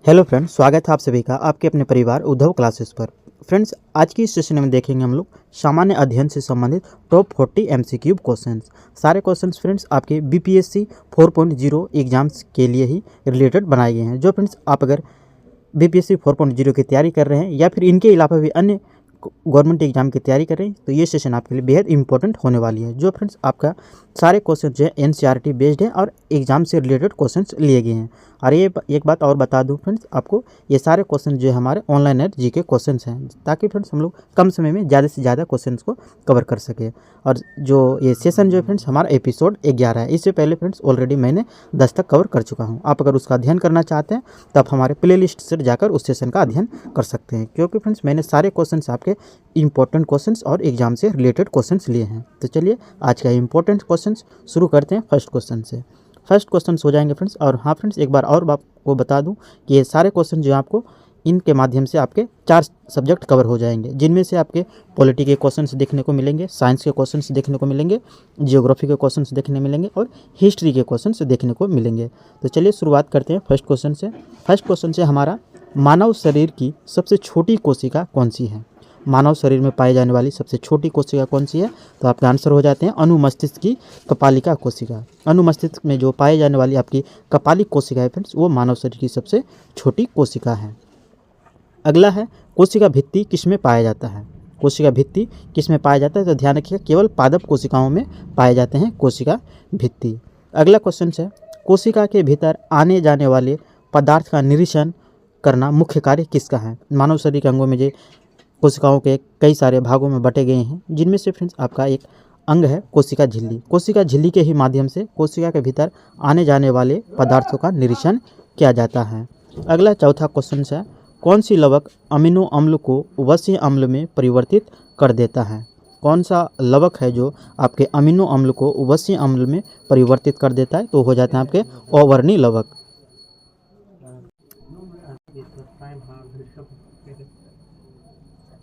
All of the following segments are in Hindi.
हेलो फ्रेंड्स, स्वागत है आप सभी का आपके अपने परिवार उद्धव क्लासेस पर। फ्रेंड्स, आज की इस सेशन में देखेंगे हम लोग सामान्य अध्ययन से संबंधित टॉप 40 एमसीक्यू क्वेश्चंस। सारे क्वेश्चंस फ्रेंड्स आपके बीपीएससी 4.0 एग्जाम्स के लिए ही रिलेटेड बनाए गए हैं। जो फ्रेंड्स आप अगर बीपीएससी 4.0 की तैयारी कर रहे हैं या फिर इनके अलावा भी अन्य गवर्नमेंट एग्जाम की तैयारी कर रहे हैं तो ये सेशन आपके लिए बेहद इंपॉर्टेंट होने वाली है। जो फ्रेंड्स आपका सारे क्वेश्चन जो है एनसीईआरटी बेस्ड है और एग्जाम से रिलेटेड क्वेश्चंस लिए गए हैं। और ये एक बात और बता दूं फ्रेंड्स आपको, ये सारे क्वेश्चन जो है हमारे ऑनलाइन नेट जीके क्वेश्चंस हैं, ताकि फ्रेंड्स हम लोग कम समय में ज़्यादा से ज़्यादा क्वेश्चंस को कवर कर सके। और जो ये सेशन जो है फ्रेंड्स हमारा एपिसोड 11 है। इससे पहले फ्रेंड्स ऑलरेडी मैंने 10 तक कवर कर चुका हूँ। आप अगर उसका अध्ययन करना चाहते हैं तो आप हमारे प्ले लिस्ट से जाकर उस सेशन का अध्ययन कर सकते हैं, क्योंकि फ्रेंड्स मैंने सारे क्वेश्चंस आपके इंपॉर्टेंट क्वेश्चंस और एग्जाम से रिलेटेड क्वेश्चंस लिए हैं। तो चलिए आज का इंपॉर्टेंट क्वेश्चंस शुरू करते हैं फर्स्ट क्वेश्चन से। फर्स्ट क्वेश्चन हो जाएंगे फ्रेंड्स। और हाँ फ्रेंड्स, एक बार और आपको बता दूं कि ये सारे क्वेश्चन जो आपको इनके माध्यम से आपके 4 सब्जेक्ट कवर हो जाएंगे, जिनमें से आपके पॉलिटी के क्वेश्चंस देखने को मिलेंगे, साइंस के क्वेश्चंस देखने को मिलेंगे, जियोग्राफी के क्वेश्चंस देखने मिलेंगे और हिस्ट्री के क्वेश्चंस देखने को मिलेंगे। तो चलिए शुरुआत करते हैं फर्स्ट क्वेश्चन से। फर्स्ट क्वेश्चन से हमारा, मानव शरीर की सबसे छोटी कोशिका कौन सी है? मानव शरीर में पाई जाने वाली सबसे छोटी कोशिका कौन सी है? तो आपके आंसर हो जाते हैं अनुमस्तिष्क की कपालिका कोशिका। अनुमस्तिष्क में जो पाई जाने वाली आपकी कपालिक कोशिका है फ्रेंड्स, वो मानव शरीर की सबसे छोटी कोशिका है। अगला है, कोशिका भित्ति किस में पाया जाता है? कोशिका भित्ति किस में पाया जाता है? तो ध्यान रखिएगा, केवल पादप कोशिकाओं में पाए जाते हैं कोशिका भित्ति। अगला क्वेश्चन है, कोशिका के भीतर आने जाने वाले पदार्थ का निरीक्षण करना मुख्य कार्य किसका है? मानव शरीर के अंगों में जो कोशिकाओं के कई सारे भागों में बटे गए हैं, जिनमें से फ्रेंड्स आपका एक अंग है कोशिका झिल्ली। कोशिका झिल्ली के ही माध्यम से कोशिका के भीतर आने जाने वाले पदार्थों का निरीक्षण किया जाता है। अगला चौथा क्वेश्चन है, कौन सी लवक अमीनो अम्ल को वसीय अम्ल में परिवर्तित कर देता है? कौन सा लवक है जो आपके अमीनो अम्ल को वसीय अम्ल में परिवर्तित कर देता है? तो हो जाते हैं आपके अवर्णी लवक।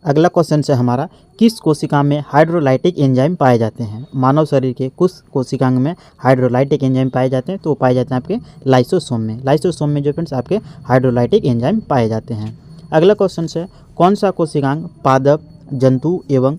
अगला क्वेश्चन है हमारा, किस कोशिका में हाइड्रोलाइटिक एंजाइम पाए जाते हैं? मानव शरीर के कुछ कोशिकांग में हाइड्रोलाइटिक एंजाइम पाए जाते हैं, तो वो पाए जाते हैं आपके लाइसोसोम में। लाइसोसोम में जो फ्रेंड्स आपके हाइड्रोलाइटिक एंजाइम पाए जाते हैं। अगला क्वेश्चन है, कौन सा कोशिकांग पादप, जंतु एवं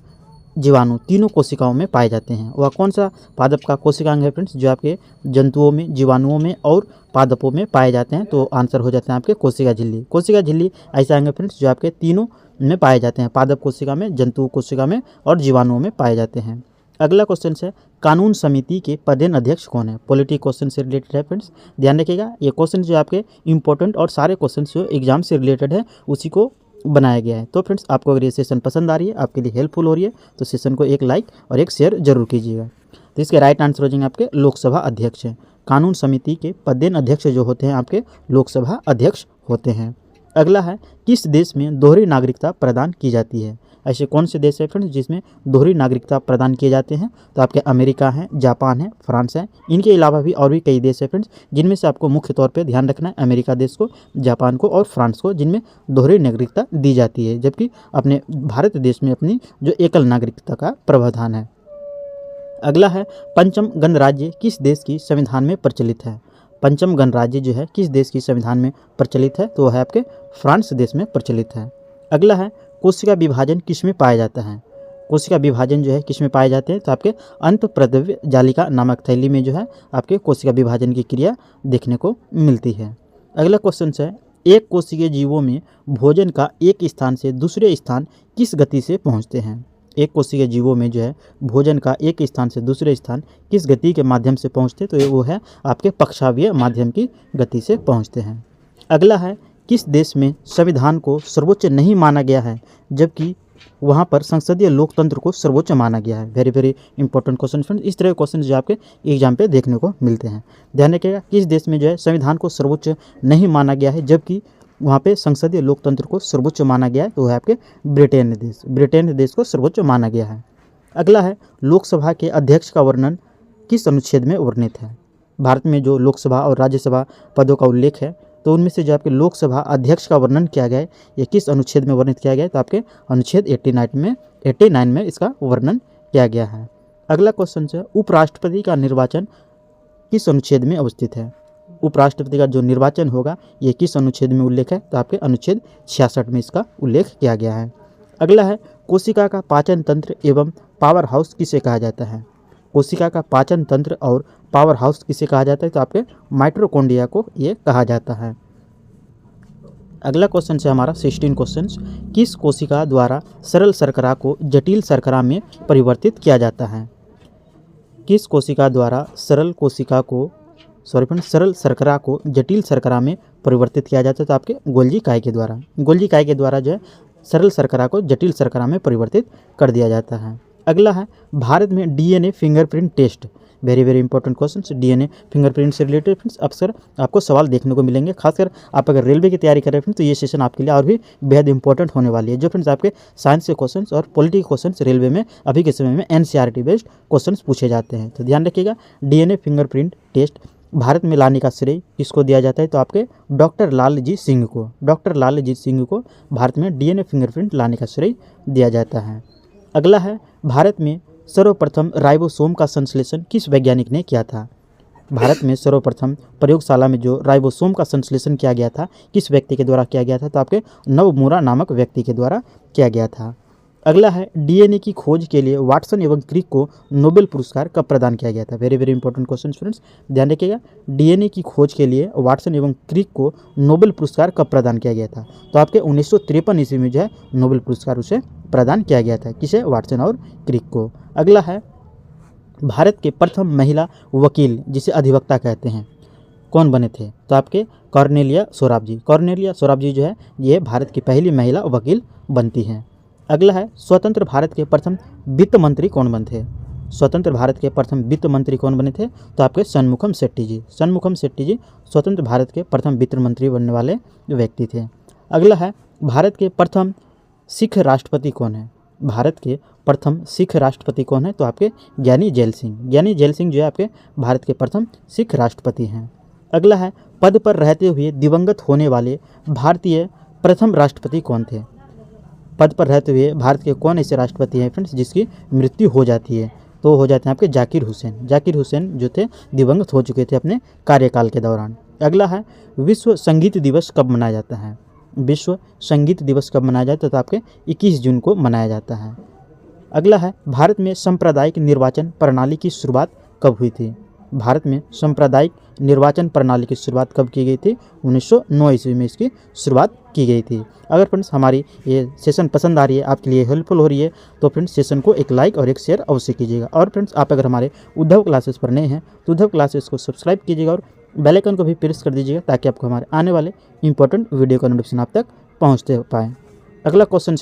जीवाणु तीनों कोशिकाओं में पाए जाते हैं? वह कौन सा पादप का कोशिकांग है फ्रेंड्स जो आपके जंतुओं में, जीवाणुओं में और पादपों में पाए जाते हैं? तो आंसर हो जाते हैं आपके कोशिका झिल्ली। कोशिका झिल्ली ऐसा अंग है फ्रेंड्स जो आपके तीनों में पाए जाते हैं, पादप कोशिका में, जंतु कोशिका में और जीवाणुओं में पाए जाते हैं। अगला क्वेश्चन है, कानून समिति के पदेन अध्यक्ष कौन है? पॉलिटी क्वेश्चन से रिलेटेड है फ्रेंड्स, ध्यान रखिएगा। ये क्वेश्चन जो आपके इंपॉर्टेंट और सारे क्वेश्चन जो एग्जाम से रिलेटेड है उसी को बनाया गया है। तो फ्रेंड्स आपको अगर ये सेशन पसंद आ रही है, आपके लिए हेल्पफुल हो रही है, तो सेशन को एक लाइक और एक शेयर जरूर कीजिएगा। तो इसके राइट आंसर हो जाएंगे आपके लोकसभा अध्यक्ष हैं। कानून समिति के पदेन अध्यक्ष जो होते हैं आपके लोकसभा अध्यक्ष होते हैं। अगला है, किस देश में दोहरी नागरिकता प्रदान की जाती है? ऐसे कौन से देश है फ्रेंड्स जिसमें दोहरी नागरिकता प्रदान किए जाते हैं? तो आपके अमेरिका है, जापान है, फ्रांस है। इनके अलावा भी और भी कई देश है फ्रेंड्स, जिनमें से आपको मुख्य तौर पे ध्यान रखना है अमेरिका देश को, जापान को और फ्रांस को, जिनमें दोहरी नागरिकता दी जाती है, जबकि अपने भारत देश में अपनी जो एकल नागरिकता का प्रावधान है। अगला है, पंचम गणराज्य किस देश की संविधान में प्रचलित है? पंचम गणराज्य जो है किस देश की संविधान में प्रचलित है? तो वह है आपके फ्रांस देश में प्रचलित है। अगला है, कोशिका विभाजन किस में पाया जाता है? कोशिका विभाजन जो है किस में पाए जाते हैं? तो आपके अंतःप्रद्रव्य जालिका नामक थैली में जो है आपके कोशिका विभाजन की क्रिया देखने को मिलती है। अगला क्वेश्चन है, एक कोशिकीय जीवों में भोजन का एक स्थान से दूसरे स्थान किस गति से पहुँचते हैं? एक कोशिकीय जीवों में जो है भोजन का एक स्थान से दूसरे स्थान किस गति के माध्यम से पहुंचते? तो वो है आपके पक्षावीय माध्यम की गति से पहुंचते हैं। अगला है, किस देश में संविधान को सर्वोच्च नहीं माना गया है जबकि वहां पर संसदीय लोकतंत्र को सर्वोच्च माना गया है? Very very important question friends. इस तरह के क्वेश्चन जो आपके एग्जाम पे देखने को मिलते हैं। ध्यान रखिएगा, किस देश में जो है संविधान को सर्वोच्च नहीं माना गया है जबकि वहाँ पे संसदीय लोकतंत्र को सर्वोच्च माना गया है? तो है आपके ब्रिटेन देश। ब्रिटेन देश को सर्वोच्च माना गया है। अगला है, लोकसभा के अध्यक्ष का वर्णन किस अनुच्छेद में वर्णित है? भारत में जो लोकसभा और राज्यसभा पदों का उल्लेख है, तो उनमें से जो आपके लोकसभा अध्यक्ष का वर्णन किया गया है, ये किस अनुच्छेद में वर्णित किया गया है? तो आपके अनुच्छेद 89 में इसका वर्णन किया गया है। अगला क्वेश्चन है, उपराष्ट्रपति का निर्वाचन किस अनुच्छेद में अवस्थित है? उपराष्ट्रपति का जो निर्वाचन होगा ये किस अनुच्छेद में उल्लेख है, तो आपके अनुच्छेद 66 में इसका उल्लेख किया गया है। अगला है कोशिका का पाचन तंत्र एवं पावर हाउस किसे कहा जाता है। कोशिका का पाचन तंत्र और पावर हाउस किसे कहा जाता है, तो आपके माइटोकॉन्ड्रिया को ये कहा जाता है। अगला क्वेश्चन है हमारा 16 क्वेश्चन, किस कोशिका द्वारा सरल शर्करा को जटिल शर्करा में परिवर्तित किया जाता है। किस कोशिका द्वारा सरल शर्करा को जटिल शर्करा में परिवर्तित किया जाता है, तो आपके गोल्जी काय के द्वारा। गोल्जी काय के द्वारा जो है सरल शर्करा को जटिल शर्करा में परिवर्तित कर दिया जाता है। अगला है भारत में DNA fingerprint test, very very important question. DNA fingerprint से रिलेटेड फ्रेंड्स अक्सर आपको सवाल देखने को मिलेंगे, खासकर आप अगर रेलवे की तैयारी कर रहे हैं फ्रेंड्स तो ये सेशन आपके लिए और भी बेहद इंपॉर्टेंट होने वाली है। जो फ्रेंड्स आपके साइंस के क्वेश्चन और पॉलिटिकल क्वेश्चन रेलवे में अभी के समय में एनसीईआरटी बेस्ड क्वेश्चन पूछे जाते हैं। तो ध्यान रखिएगा, डीएनए फिंगरप्रिंट टेस्ट भारत में लाने का श्रेय किसको दिया जाता है, तो आपके डॉक्टर लालजीत सिंह को। डॉक्टर लालजीत सिंह को भारत में डीएनए फिंगरप्रिंट लाने का श्रेय दिया जाता है। अगला है भारत में सर्वप्रथम राइबोसोम का संश्लेषण किस वैज्ञानिक ने किया था। भारत में सर्वप्रथम प्रयोगशाला में जो राइबोसोम का संश्लेषण किया गया था किस व्यक्ति के द्वारा किया गया था, तो आपके नवमूरा नामक व्यक्ति के द्वारा किया गया था। अगला है डीएनए की खोज के लिए वाटसन एवं क्रिक को नोबेल पुरस्कार कब प्रदान किया गया था। Very very important question friends, ध्यान रखिएगा। डीएनए की खोज के लिए वाटसन एवं क्रिक को नोबेल पुरस्कार कब प्रदान किया गया था, तो आपके 1953 ईस्वी में जो है नोबेल पुरस्कार उसे प्रदान किया गया था, किसे, वाटसन और क्रिक को। अगला है भारत के प्रथम महिला वकील जिसे अधिवक्ता कहते हैं कौन बने थे, तो आपके कॉर्नेलिया सोराब जी। कॉर्नेलिया सोराब जी जो है ये भारत की पहली महिला वकील बनती हैं। अगला है स्वतंत्र भारत के प्रथम वित्त मंत्री कौन बने थे। स्वतंत्र भारत के प्रथम वित्त मंत्री कौन बने थे, तो आपके शनमुखम शेट्टी जी। शनमुखम शेट्टी जी स्वतंत्र भारत के प्रथम वित्त मंत्री बनने वाले व्यक्ति थे। अगला है भारत के प्रथम सिख राष्ट्रपति कौन है। भारत के प्रथम सिख राष्ट्रपति कौन है, तो आपके ज्ञानी जैल सिंह। ज्ञानी जैल सिंह जो है आपके भारत के प्रथम सिख राष्ट्रपति हैं। अगला है पद पर रहते हुए दिवंगत होने वाले भारतीय प्रथम राष्ट्रपति कौन थे। पद पर रहते हुए भारत के कौन ऐसे राष्ट्रपति हैं फ्रेंड्स जिसकी मृत्यु हो जाती है, तो हो जाते हैं आपके जाकिर हुसैन। जाकिर हुसैन जो थे दिवंगत हो चुके थे अपने कार्यकाल के दौरान। अगला है विश्व संगीत दिवस कब मनाया जाता है। विश्व संगीत दिवस कब मनाया जाता है, तो आपके 21 जून को मनाया जाता है। अगला है भारत में सांप्रदायिक निर्वाचन प्रणाली की शुरुआत कब हुई थी। भारत में सांप्रदायिक निर्वाचन प्रणाली की शुरुआत कब की गई थी, 1909 ईस्वी में इसकी शुरुआत की गई थी। अगर फ्रेंड्स हमारी ये सेशन पसंद आ रही है, आपके लिए हेल्पफुल हो रही है, तो फ्रेंड्स सेशन को एक लाइक और एक शेयर अवश्य कीजिएगा। और फ्रेंड्स आप अगर हमारे उद्धव क्लासेस पर नए हैं तो उद्धव क्लासेस को सब्सक्राइब कीजिएगा और बेल आइकन को भी प्रेस कर दीजिएगा ताकि आपको हमारे आने वाले इंपॉर्टेंट वीडियो का नोटिफिकेशन आप तक पहुँचते पाएँ। अगला क्वेश्चन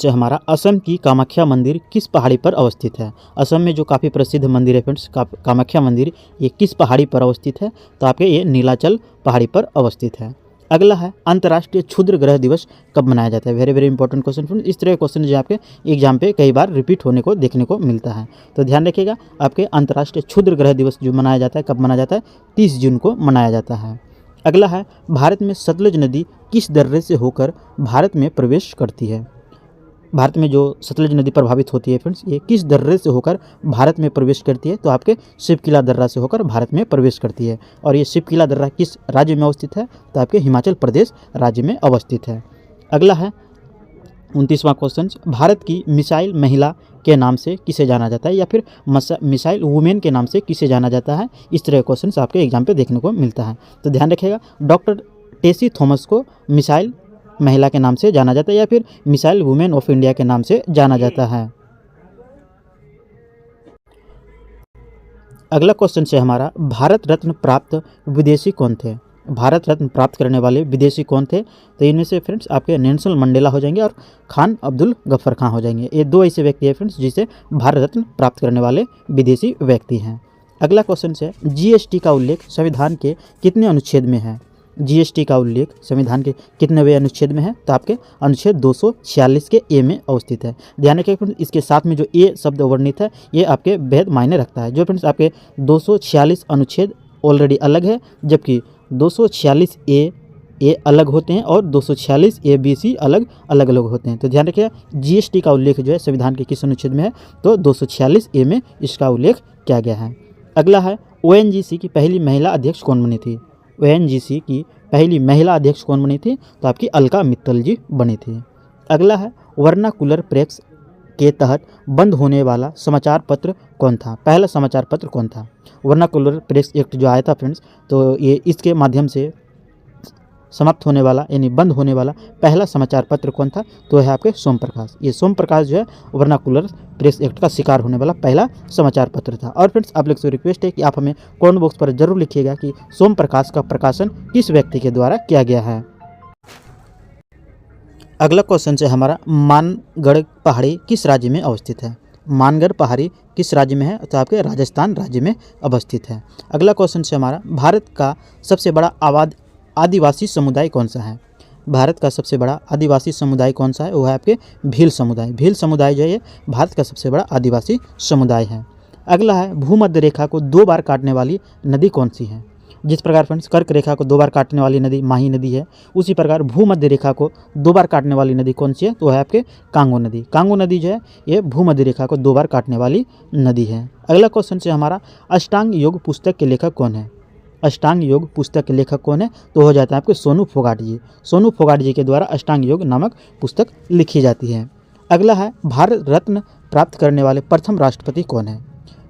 है हमारा असम की कामाख्या मंदिर किस पहाड़ी पर अवस्थित है। असम में जो काफ़ी प्रसिद्ध मंदिर है फ्रेंड्स कामाख्या मंदिर, ये किस पहाड़ी पर अवस्थित है, तो आपके ये नीलाचल पहाड़ी पर अवस्थित है। अगला है अंतर्राष्ट्रीय क्षुद्र ग्रह दिवस कब मनाया जाता है। Very very important question friends. इस तरह के क्वेश्चन जो आपके एग्जाम पे कई बार रिपीट होने को देखने को मिलता है, तो ध्यान रखिएगा। आपके अंतर्राष्ट्रीय क्षुद्र ग्रह दिवस जो मनाया जाता है कब मनाया जाता है, 30 जून को मनाया जाता है। अगला है भारत में सतलुज नदी किस दर्रे से होकर भारत में प्रवेश करती है। भारत में जो सतलुज नदी प्रभावित होती है फ्रेंड्स ये किस दर्रे से होकर भारत में प्रवेश करती है, तो आपके शिवकिला दर्रा से होकर भारत में प्रवेश करती है। और ये शिवकिला दर्रा किस राज्य में अवस्थित है, तो आपके हिमाचल प्रदेश राज्य में अवस्थित है। अगला है 29वां क्वेश्चन, भारत की मिसाइल महिला के नाम से किसे जाना जाता है, या फिर मिसाइल वुमेन के नाम से किसे जाना जाता है। इस तरह के क्वेश्चन आपके एग्जाम पे देखने को मिलता है, तो ध्यान रखिएगा। डॉक्टर टेसी थॉमस को मिसाइल महिला के नाम से जाना जाता है या फिर मिसाइल वुमेन ऑफ इंडिया के नाम से जाना जाता है। अगला क्वेश्चन है हमारा भारत रत्न प्राप्त विदेशी कौन थे। भारत रत्न प्राप्त करने वाले विदेशी कौन थे, तो इनमें से फ्रेंड्स आपके नेल्सन मंडेला हो जाएंगे और खान अब्दुल गफ्फर खान हो जाएंगे। ये दो ऐसे व्यक्ति हैं फ्रेंड्स जिसे भारत रत्न प्राप्त करने वाले विदेशी व्यक्ति हैं। अगला क्वेश्चन है जीएसटी का उल्लेख संविधान के कितने अनुच्छेद में है। जीएसटी का उल्लेख संविधान के कितनेवें अनुच्छेद में है, तो आपके अनुच्छेद 246 के ए में अवस्थित है। ध्यान रखिए फ्रेंड्स इसके साथ में जो ए शब्द वर्णित है ये आपके बेहद मायने रखता है। जो फ्रेंड्स आपके 246 अनुच्छेद ऑलरेडी अलग है, जबकि 246 ए अलग होते हैं और 246 ए बी सी अलग अलग होते हैं। तो ध्यान रखिए जीएसटी का उल्लेख जो है संविधान के किस अनुच्छेद में है, तो 246 ए में इसका उल्लेख किया गया है। अगला है ओएनजीसी की पहली महिला अध्यक्ष कौन बनी थी। ओएनजीसी की पहली महिला अध्यक्ष कौन बनी थी, तो आपकी अलका मित्तल जी बनी थी। अगला है वर्नाकुलर प्रेस के तहत बंद होने वाला समाचार पत्र कौन था। पहला समाचार पत्र कौन था। वर्नाकुलर प्रेस एक्ट जो आया था फ्रेंड्स, तो ये इसके माध्यम से समाप्त होने वाला यानी बंद होने वाला पहला समाचार पत्र कौन था, तो है आपके सोम प्रकाश। ये सोम प्रकाश जो है वर्नाकुलर प्रेस एक्ट का शिकार होने वाला पहला समाचार पत्र था। और फ्रेंड्स आप लोग से रिक्वेस्ट है कि आप हमें कमेंट बॉक्स पर जरूर लिखिएगा कि सोम प्रकाश का प्रकाशन किस व्यक्ति के द्वारा किया गया है। अगला क्वेश्चन है हमारा, मानगढ़ पहाड़ी किस राज्य में अवस्थित है। मानगढ़ पहाड़ी किस राज्य में है, तो आपके राजस्थान राज्य में अवस्थित है। अगला क्वेश्चन है हमारा, भारत का सबसे बड़ा आदिवासी समुदाय कौन सा है। भारत का सबसे बड़ा आदिवासी समुदाय कौन सा है, वो है आपके भील समुदाय। भील समुदाय जो है भारत का सबसे बड़ा आदिवासी समुदाय है। अगला है, भूमध्य रेखा को 2 बार काटने वाली नदी कौन सी है। जिस प्रकार फ्रेंड्स कर्क रेखा को 2 बार काटने वाली नदी माही नदी है, उसी प्रकार भूमध्य रेखा को 2 बार काटने वाली नदी कौन सी है, तो है आपके कांगो नदी। कांगो नदी जो है ये भूमध्य रेखा को 2 बार काटने वाली नदी है। अगला क्वेश्चन से हमारा, अष्टांग योग पुस्तक के लेखक कौन है। अष्टांग योग पुस्तक के लेखक कौन है, तो हो जाता है आपके सोनू फोगाट जी। सोनू फोगाट जी के द्वारा अष्टांग योग नामक पुस्तक लिखी जाती है। अगला है, भारत रत्न प्राप्त करने वाले प्रथम राष्ट्रपति कौन है।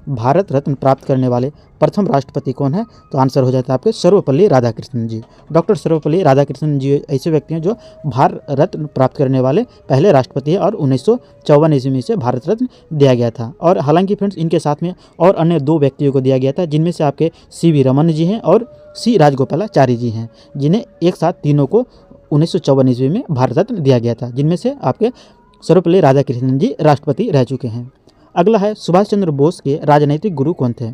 भारत रत्न प्राप्त करने वाले प्रथम राष्ट्रपति कौन है, तो आंसर हो जाता है आपके सर्वपल्ली राधाकृष्णन जी। डॉक्टर सर्वपल्ली राधाकृष्णन जी ऐसे व्यक्ति हैं जो भारत रत्न प्राप्त करने वाले पहले राष्ट्रपति हैं और 1954 ईस्वी में से भारत रत्न दिया गया था। और हालांकि फ्रेंड्स इनके साथ में और अन्य 2 व्यक्तियों को दिया गया था, जिनमें से आपके CV रमन जी हैं और C राजगोपालाचारी जी हैं, जिन्हें एक साथ तीनों को 1954 ईस्वी में भारत रत्न दिया गया था, जिनमें से आपके सर्वपल्ली राधाकृष्णन जी राष्ट्रपति रह चुके हैं। अगला है, सुभाष चंद्र बोस के राजनैतिक गुरु कौन थे।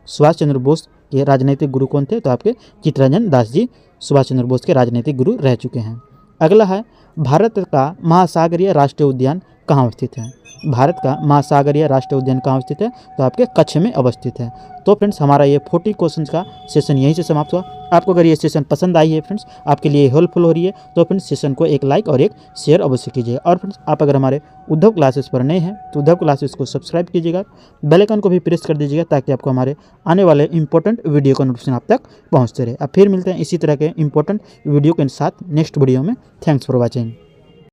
सुभाष चंद्र बोस के राजनैतिक गुरु कौन थे, तो आपके चित्तरंजन दास जी सुभाष चंद्र बोस के राजनैतिक गुरु रह चुके हैं। अगला है, भारत का महासागरीय राष्ट्रीय उद्यान कहाँ अवस्थित है। भारत का महासागरीय राष्ट्रीय उद्यान कहाँ अवस्थित है, तो आपके कच्छ में अवस्थित है। तो फ्रेंड्स हमारा ये 40 क्वेश्चन का सेशन यहीं से समाप्त हुआ। आपको अगर ये सेशन पसंद आई है फ्रेंड्स, आपके लिए हेल्पफुल हो रही है, तो फ्रेंड्स सेशन को एक लाइक और एक शेयर अवश्य कीजिएगा। और फ्रेंड्स आप अगर हमारे उद्धव क्लासेस पर नए हैं तो उद्धव क्लासेस को सब्सक्राइब कीजिएगा, बेल आइकन को भी प्रेस कर दीजिएगा, ताकि आपको हमारे आने वाले इंपॉर्टेंट वीडियो का नोटिफिकेशन आप तक पहुँचते रहे। अब फिर मिलते हैं इसी तरह के इंपॉर्टेंट वीडियो के साथ नेक्स्ट वीडियो में। Thanks for watching.